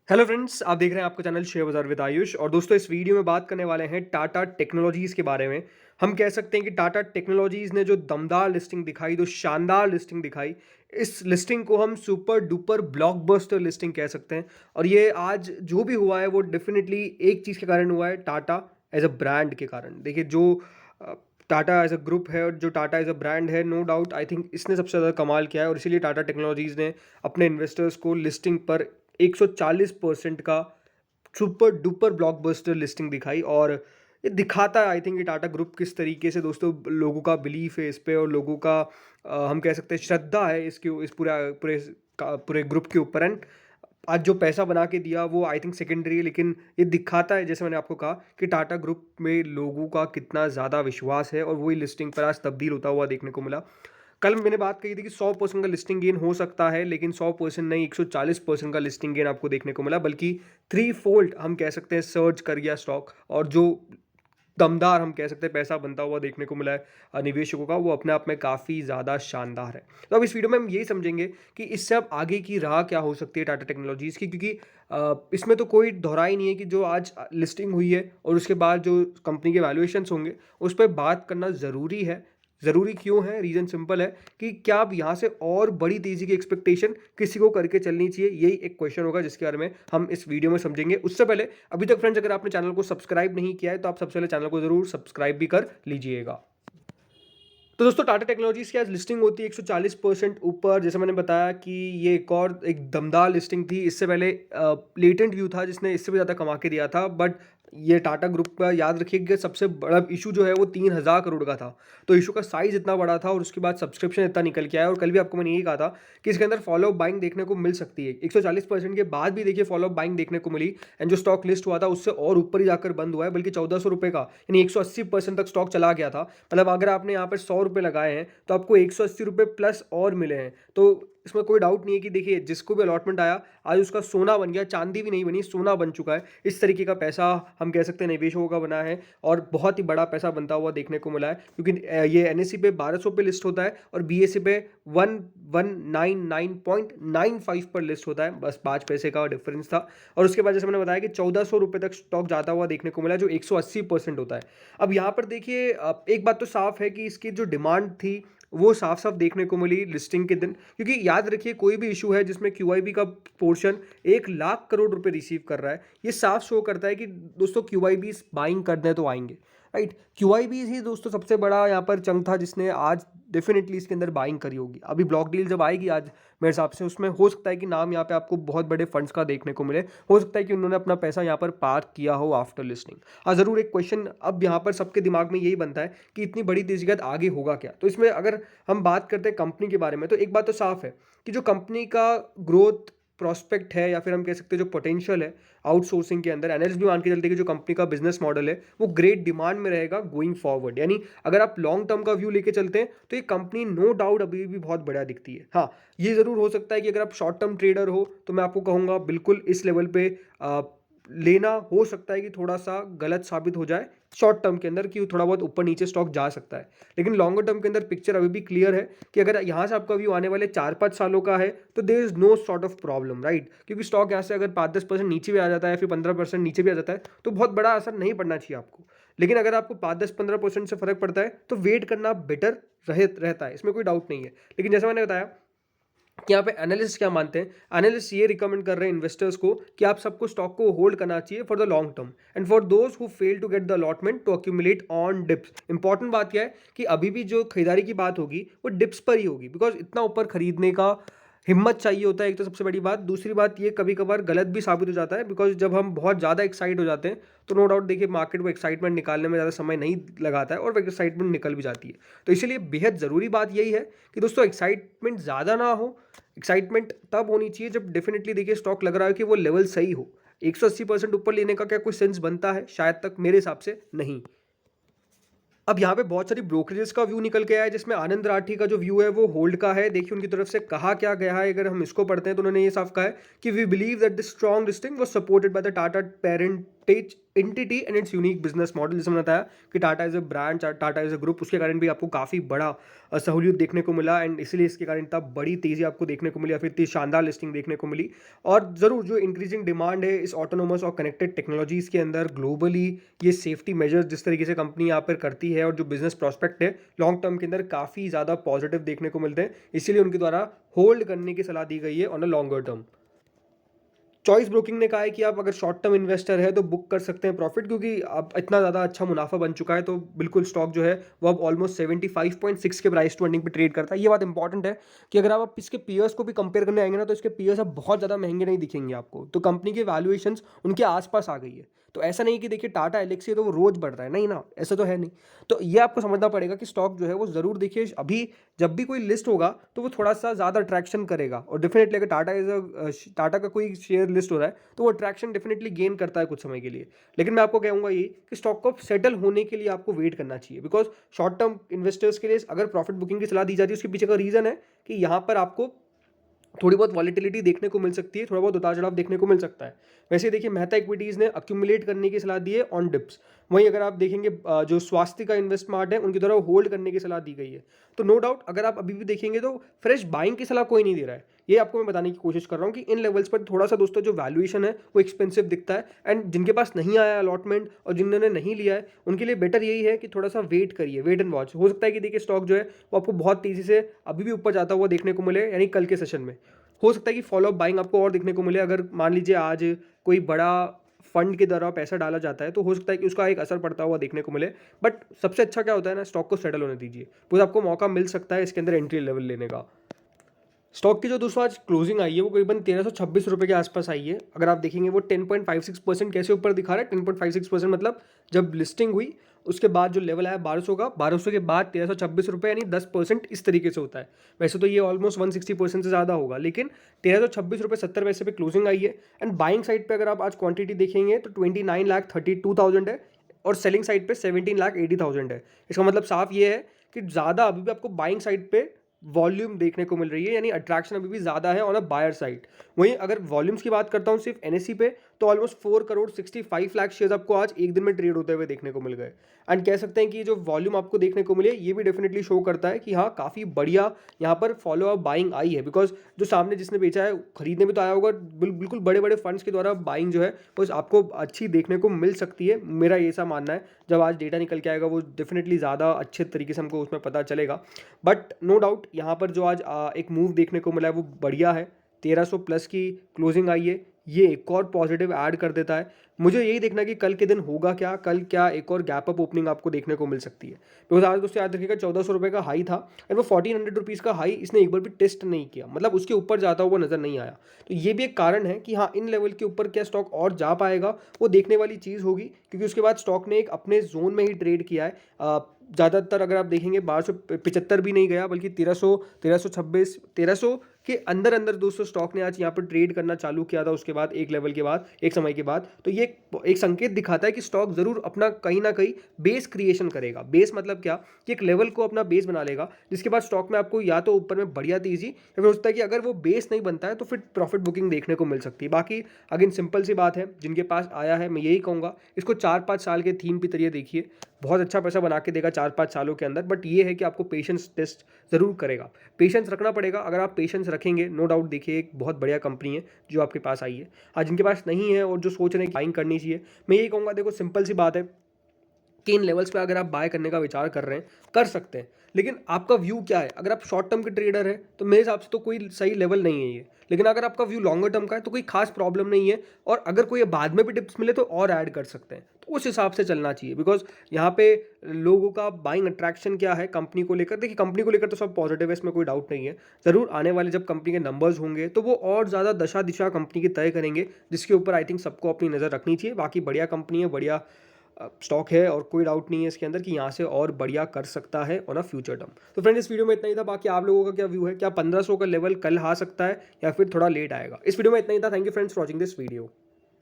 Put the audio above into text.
Hello friends, आप देख रहे हैं आपका चैनल शेयर बाजार विद आयुष। और दोस्तों, इस वीडियो में बात करने वाले हैं टाटा टेक्नोलॉजीज़ के बारे में। हम कह सकते हैं कि टाटा टेक्नोलॉजीज़ ने जो दमदार लिस्टिंग दिखाई, जो शानदार लिस्टिंग दिखाई, इस लिस्टिंग को हम सुपर डुपर ब्लॉकबस्टर लिस्टिंग कह सकते हैं। और ये आज जो भी हुआ है वो डेफिनेटली एक चीज़ के कारण हुआ है, टाटा एज अ ब्रांड के कारण। देखिए, जो टाटा एज अ ग्रुप है और जो टाटा एज अ ब्रांड है, नो डाउट आई थिंक इसने सबसे ज़्यादा कमाल किया है। और इसीलिए टाटा टेक्नोलॉजीज़ ने अपने इन्वेस्टर्स को लिस्टिंग पर 140% का सुपर डुपर ब्लॉकबस्टर लिस्टिंग दिखाई। और ये दिखाता है आई थिंक ये टाटा ग्रुप किस तरीके से दोस्तों लोगों का बिलीफ है इस पे, और लोगों का हम कह सकते हैं श्रद्धा है इसके इस पूरे ग्रुप के ऊपर। एंड आज जो पैसा बना के दिया वो आई थिंक सेकेंडरी है, लेकिन ये दिखाता है, जैसे मैंने आपको कहा, कि टाटा ग्रुप में लोगों का कितना ज़्यादा विश्वास है। और वही लिस्टिंग पर आज तब्दील होता हुआ देखने को मिला। कल मैंने बात कही थी कि 100% का लिस्टिंग गेन हो सकता है, लेकिन 100% नहीं, 140% का लिस्टिंग गेन आपको देखने को मिला। बल्कि थ्री फोल्ड हम कह सकते हैं सर्ज कर गया स्टॉक। और जो दमदार हम कह सकते हैं पैसा बनता हुआ देखने को मिला है निवेशकों का, वो अपने आप में काफ़ी ज़्यादा शानदार है। तो अब इस वीडियो में हम यही समझेंगे कि इससे अब आगे की राह क्या हो सकती है टाटा टेक्नोलॉजीज़ की, क्योंकि इसमें तो कोई दोहरा ही नहीं है कि जो आज लिस्टिंग हुई है और उसके बाद जो कंपनी के वैल्यूएशंस होंगे उस पर बात करना ज़रूरी है। ज़रूरी क्यों है? रीज़न सिंपल है कि क्या अब यहाँ से और बड़ी तेज़ी की एक्सपेक्टेशन किसी को करके चलनी चाहिए? यही एक क्वेश्चन होगा जिसके बारे में हम इस वीडियो में समझेंगे। उससे पहले अभी तक फ्रेंड्स, अगर आपने चैनल को सब्सक्राइब नहीं किया है तो आप सबसे पहले चैनल को ज़रूर सब्सक्राइब भी कर लीजिएगा। तो दोस्तों, टाटा टेक्नोलॉजीज़ की आज लिस्टिंग होती है 140% ऊपर। जैसे मैंने बताया कि ये एक दमदार लिस्टिंग थी। इससे पहले लेटेंट व्यू था जिसने इससे भी ज़्यादा कमा के दिया था। बट ये टाटा ग्रुप का याद रखिएगा, सबसे बड़ा इशू जो है वो 3,000 करोड़ का था। तो इशू का साइज इतना बड़ा था और उसके बाद सब्सक्रिप्शन इतना निकल के आया। और कल भी आपको मैंने यही कहा था कि इसके अंदर फॉलो अप बाइंग देखने को मिल सकती है। 140% के बाद भी देखिए फॉलो अप बाइंग देखने को मिली। एंड जो स्टॉक लिस्ट हुआ था उससे और ऊपर ही जाकर बंद हुआ है, बल्कि 1400 रुपये का, यानी 180% तक स्टॉक चला गया था। मतलब अगर आपने यहाँ पर 100 रुपये लगाए हैं तो आपको 180 रुपये प्लस और मिले हैं। तो इसमें कोई डाउट नहीं है कि देखिए, जिसको भी अलॉटमेंट आया आज उसका सोना बन गया, चांदी भी नहीं बनी, सोना बन चुका है। इस तरीके का पैसा हम कह सकते हैं निवेशकों का बना है और बहुत ही बड़ा पैसा बनता हुआ देखने को मिला है। क्योंकि ये एनएससी पे 1200 पे लिस्ट होता है और बीएसई पे 1199.95 पर लिस्ट होता है। बस 5 पैसे का डिफरेंस था। और उसके बाद जैसे मैंने बताया कि 1400 रुपये तक स्टॉक जाता हुआ देखने को मिला, जो 180% होता है। अब यहाँ पर देखिए, एक बात तो साफ है कि इसकी जो डिमांड थी वो साफ साफ देखने को मिली लिस्टिंग के दिन। क्योंकि याद रखिए, कोई भी इशू है जिसमें क्यूआईबी का पोर्शन 1 लाख करोड़ रुपए रिसीव कर रहा है, ये साफ शो करता है कि दोस्तों क्यूआईबी बाइंग करने तो आएंगे। राइट, क्यूआईबी ही दोस्तों सबसे बड़ा यहाँ पर चंग था जिसने आज डेफिनेटली इसके अंदर बाइंग करी होगी। अभी ब्लॉक डील जब आएगी आज मेरे हिसाब से, उसमें हो सकता है कि नाम यहाँ पे आपको बहुत बड़े फंड्स का देखने को मिले। हो सकता है कि उन्होंने अपना पैसा यहाँ पर पार्क किया हो आफ्टर लिस्टिंग। हाँ, ज़रूर एक क्वेश्चन अब यहाँ पर सबके दिमाग में यही बनता है कि इतनी बड़ी तेजी के बाद आगे होगा क्या। तो इसमें अगर हम बात करते हैं कंपनी के बारे में, तो एक बात तो साफ है कि जो कंपनी का ग्रोथ प्रॉस्पेक्ट है, या फिर हम कह सकते हैं जो पोटेंशियल है आउटसोर्सिंग के अंदर, एनालिस्ट भी मान के चलते हैं कि जो कंपनी का बिजनेस मॉडल है वो ग्रेट डिमांड में रहेगा गोइंग फॉरवर्ड। यानी अगर आप लॉन्ग टर्म का व्यू लेके चलते हैं तो ये कंपनी नो डाउट अभी भी बहुत बढ़िया दिखती है। हाँ, ये ज़रूर हो सकता है कि अगर आप शॉर्ट टर्म ट्रेडर हो तो मैं आपको कहूँगा बिल्कुल इस लेवल पे लेना हो सकता है कि थोड़ा सा गलत साबित हो जाए शॉर्ट टर्म के अंदर, कि थोड़ा बहुत ऊपर नीचे स्टॉक जा सकता है। लेकिन लॉन्गर टर्म के अंदर पिक्चर अभी भी क्लियर है कि अगर यहाँ से आपका व्यू आने वाले 4-5 सालों का है तो there is no sort of problem. Right, क्योंकि स्टॉक यहाँ से अगर 5-10% नीचे भी आ जाता है, फिर 15% नीचे भी आ जाता है, तो बहुत बड़ा असर नहीं पड़ना चाहिए आपको। लेकिन अगर आपको 5-10-15% से फर्क पड़ता है तो वेट करना बेटर रहता है, इसमें कोई डाउट नहीं है। लेकिन जैसा मैंने बताया कि यहाँ पे एनालिस्ट क्या मानते हैं, एनालिस्ट ये रिकमेंड कर रहे हैं इन्वेस्टर्स को कि आप सबको स्टॉक को होल्ड करना चाहिए for the long term and for those who fail to get the allotment to accumulate on dips. Important बात क्या है कि अभी भी जो खरीदारी की बात होगी वो डिप्स पर ही होगी, बिकॉज इतना ऊपर खरीदने का हिम्मत चाहिए होता है, एक तो सबसे बड़ी बात। दूसरी बात ये कभी कभार गलत भी साबित हो जाता है, बिकॉज जब हम बहुत ज़्यादा एक्साइट हो जाते हैं तो नो डाउट देखिए मार्केट वो एक्साइटमेंट निकालने में ज़्यादा समय नहीं लगाता है और वो एक्साइटमेंट निकल भी जाती है। तो इसीलिए बेहद ज़रूरी बात यही है कि दोस्तों एक्साइटमेंट ज़्यादा ना हो। एक्साइटमेंट तब होनी चाहिए जब डेफिनेटली देखिए स्टॉक लग रहा है कि वो लेवल सही हो। 180% ऊपर लेने का क्या कोई सेंस बनता है? शायद तक मेरे हिसाब से नहीं। अब यहाँ पे बहुत सारी ब्रोकरेजेस का व्यू निकल के आया है, जिसमें आनंद राठी का जो व्यू है वो होल्ड का है। देखिए उनकी तरफ से कहा क्या गया है, अगर हम इसको पढ़ते हैं तो उन्होंने ये साफ कहा है कि we believe that the strong listing was supported by the Tata parentage entity and its unique business model. जैसे मैंने बताया कि Tata is a brand, Tata is a group, उसके कारण भी आपको काफ़ी बड़ा सहूलियत देखने को मिला एंड इसलिए इसके कारण इतना बड़ी तेज़ी आपको देखने को मिली या फिर इतनी शानदार लिस्टिंग देखने को मिली। और ज़रूर जो इंक्रीजिंग डिमांड है इस ऑटोनोमस और कनेक्टेड टेक्नोलॉजीज़ के अंदर ग्लोबली, ये सेफ्टी मेजर्स जिस तरीके से कंपनी यहाँ पर करती है और जो बिजनेस प्रॉस्पेक्ट है लॉन्ग टर्म के अंदर काफ़ी ज़्यादा पॉजिटिव देखने को मिलते हैं, इसीलिए उनके द्वारा होल्ड करने की सलाह दी गई है on a longer term. Choice broking ने कहा है कि आप अगर शॉर्ट टर्म इन्वेस्टर है तो बुक कर सकते हैं प्रॉफिट, क्योंकि अब इतना ज़्यादा अच्छा मुनाफा बन चुका है तो बिल्कुल स्टॉक जो है वो अब ऑलमोस्ट 75.6 के प्राइस टू अर्निंग पे ट्रेड करता है। ये बात इंपॉर्टेंट है कि अगर आप इसके पीयर्स को भी कंपेयर करने आएंगे ना तो इसके पीयर्स अब बहुत ज़्यादा महंगे नहीं दिखेंगे आपको, तो कंपनी की वैल्यूएशंस उनके आसपास आ गई है। तो ऐसा नहीं कि देखिए टाटा एलेक्सी है तो वो रोज बढ़ रहा है, नहीं ना, ऐसा तो है नहीं। तो ये आपको समझना पड़ेगा कि स्टॉक जो है वो ज़रूर देखिए अभी जब भी कोई लिस्ट होगा तो वो थोड़ा सा ज़्यादा अट्रैक्शन करेगा, और डेफिनेटली अगर टाटा का कोई शेयर लिस्ट हो रहा है तो वो अट्रैक्शन डेफिनेटली गेन करता है कुछ समय के लिए। लेकिन मैं आपको कहूँगा ये कि स्टॉक को सेटल होने के लिए आपको वेट करना चाहिए, बिकॉज शॉर्ट टर्म इन्वेस्टर्स के लिए अगर प्रॉफिट बुकिंग की सलाह दी जाती है उसके पीछे का रीज़न है कि यहाँ पर आपको थोड़ी बहुत वॉलेटिलिटी देखने को मिल सकती है, थोड़ा बहुत उतार चढ़ाव देखने को मिल सकता है। वैसे देखिए मेहता इक्विटीज़ ने अक्यूमुलेट करने की सलाह दी है ऑन डिप्स। वहीं अगर आप देखेंगे जो स्वास्थ्य का इन्वेस्टमार्ट है उनकी तरह होल्ड करने की सलाह दी गई है। तो नो डाउट अगर आप अभी भी देखेंगे तो फ्रेश बाइंग की सलाह कोई नहीं दे रहा है। ये आपको मैं बताने की कोशिश कर रहा हूँ कि इन लेवल्स पर थोड़ा सा दोस्तों जो वैल्यूएशन है वो एक्सपेंसिव दिखता है, एंड जिनके पास नहीं आया अलॉटमेंट और जिन्होंने नहीं लिया है उनके लिए बेटर यही है कि थोड़ा सा वेट करिए, वेट एंड वॉच। हो सकता है कि देखिए स्टॉक जो है वो आपको बहुत तेज़ी से अभी भी ऊपर जाता हुआ देखने को मिले, यानी कल के सेशन में हो सकता है कि फॉलो अप बाइंग आपको और देखने को मिले। अगर मान लीजिए आज कोई बड़ा फंड के द्वारा पैसा डाला जाता है तो हो सकता है कि उसका एक असर पड़ता हुआ देखने को मिले। बट सबसे अच्छा क्या होता है ना, स्टॉक को सेटल होने दीजिए, बिकॉज आपको मौका मिल सकता है इसके अंदर एंट्री लेवल लेने का। स्टॉक की जो दोस्तों आज क्लोजिंग आई है वो करीबन 1326 रुपये के आसपास आई है। अगर आप देखेंगे वो 10.56% कैसे ऊपर दिखा रहा है, 10.56% मतलब जब लिस्टिंग हुई उसके बाद जो लेवल आया 1200 का, 1200 के बाद 1326 रुपये, यानी 10% इस तरीके से होता है। वैसे तो ये ऑलमोस्ट 160% से ज़्यादा होगा, लेकिन 1326 रुपये 70 पैसे पे क्लोजिंग आई है। एंड बाइंग साइड पे अगर आप आज क्वांटिटी देखेंगे तो 29,32,000 है और सेलिंग साइड पे 17,80,000 है। इसका मतलब साफ ये है कि ज़्यादा अभी भी आपको बाइंग साइड पे वॉल्यूम देखने को मिल रही है, यानी अट्रैक्शन अभी भी ज़्यादा है ऑन अ बायर साइड। वहीं अगर वॉल्यूम्स की बात करता हूँ सिर्फ एनएससी पे तो ऑलमोस्ट 4,65,00,000 शेयर्स आपको आज एक दिन में ट्रेड होते हुए देखने को मिल गए। एंड कह सकते हैं कि जो वॉल्यूम आपको देखने को मिले ये भी डेफिनेटली शो करता है कि हाँ काफ़ी बढ़िया यहाँ पर फॉलो अप बाइंग आई है, बिकॉज जो सामने जिसने बेचा है खरीदने भी तो आया होगा। बिल्कुल बड़े बड़े फंड्स के द्वारा बाइंग जो है वो आपको अच्छी देखने को मिल सकती है, मेरा ये ऐसा मानना है। जब आज डेटा निकल के आएगा वो डेफिनेटली ज़्यादा अच्छे तरीके से हमको उसमें पता चलेगा। बट नो डाउट यहाँ पर जो आज एक मूव देखने को मिला है वो बढ़िया है। 1300 प्लस की क्लोजिंग आई है, ये एक और पॉजिटिव ऐड कर देता है। मुझे यही देखना है कि कल के दिन होगा क्या, कल क्या एक और गैप अप ओपनिंग आपको देखने को मिल सकती है। बिकॉज आज दोस्तों याद रखिएगा 1400 रुपये का हाई था एंड वो 1400 रुपीज़ का हाई इसने एक बार भी टेस्ट नहीं किया, मतलब उसके ऊपर जाता हुआ नजर नहीं आया। तो ये भी एक कारण है कि हाँ इन लेवल के ऊपर क्या स्टॉक और जा पाएगा, वो देखने वाली चीज़ होगी, क्योंकि उसके बाद स्टॉक ने एक अपने जोन में ही ट्रेड किया है। ज़्यादातर अगर आप देखेंगे 1275 भी नहीं गया, बल्कि 1300, 1326, 1300 के अंदर अंदर दोस्तों स्टॉक ने आज यहाँ पर ट्रेड करना चालू किया था उसके बाद एक लेवल के बाद, एक समय के बाद। तो ये एक संकेत दिखाता है कि स्टॉक ज़रूर अपना कहीं ना कहीं बेस क्रिएशन करेगा। बेस मतलब क्या, कि एक लेवल को अपना बेस बना लेगा जिसके बाद स्टॉक में आपको या तो ऊपर में बढ़िया तेजी, या फिर होता है कि अगर वो बेस नहीं बनता है तो फिर प्रॉफिट बुकिंग देखने को मिल सकती है। बाकी अगेन सिंपल सी बात है, जिनके पास आया है मैं यही कहूँगा इसको 4-5 साल के थीम के तरीके देखिए, बहुत अच्छा पैसा बना के देगा 4-5 सालों के अंदर। बट ये है कि आपको पेशेंस टेस्ट ज़रूर करेगा, पेशेंस रखना पड़ेगा। अगर आप पेशेंस रखेंगे नो डाउट देखिए एक बहुत बढ़िया कंपनी है जो आपके पास आई है। आज जिनके पास नहीं है और जो सोच रहे हैं कि बाइंग करनी चाहिए, मैं यही कहूँगा देखो सिंपल सी बात है कि इन लेवल्स पे अगर आप बाय करने का विचार कर रहे हैं कर सकते हैं, लेकिन आपका व्यू क्या है। अगर आप शॉर्ट टर्म के ट्रेडर है तो मेरे हिसाब से तो कोई सही लेवल नहीं है ये, लेकिन अगर आपका व्यू लॉन्गर टर्म का है तो कोई खास प्रॉब्लम नहीं है, और अगर कोई बाद में भी टिप्स मिले तो और ऐड कर सकते हैं, तो उस हिसाब से चलना चाहिए। बिकॉज यहाँ पे लोगों का बाइंग अट्रैक्शन क्या है कंपनी को लेकर, देखिए कंपनी को लेकर तो सब पॉजिटिव है, इसमें कोई डाउट नहीं है। ज़रूर आने वाले जब कंपनी के नंबर्स होंगे तो वो और ज़्यादा दशा दिशा कंपनी की तय करेंगे, जिसके ऊपर आई थिंक सबको अपनी नज़र रखनी चाहिए। बाकी बढ़िया कंपनी है, बढ़िया स्टॉक है, और कोई डाउट नहीं है इसके अंदर कि यहाँ से और बढ़िया कर सकता है ऑन अ फ्यूचर टर्म। तो फ्रेंड्स इस वीडियो में इतना ही था, बाकी आप लोगों का क्या व्यू है, क्या 1500 का लेवल कल आ सकता है या फिर थोड़ा लेट आएगा। इस वीडियो में इतना ही था। Thank you friends for watching this video.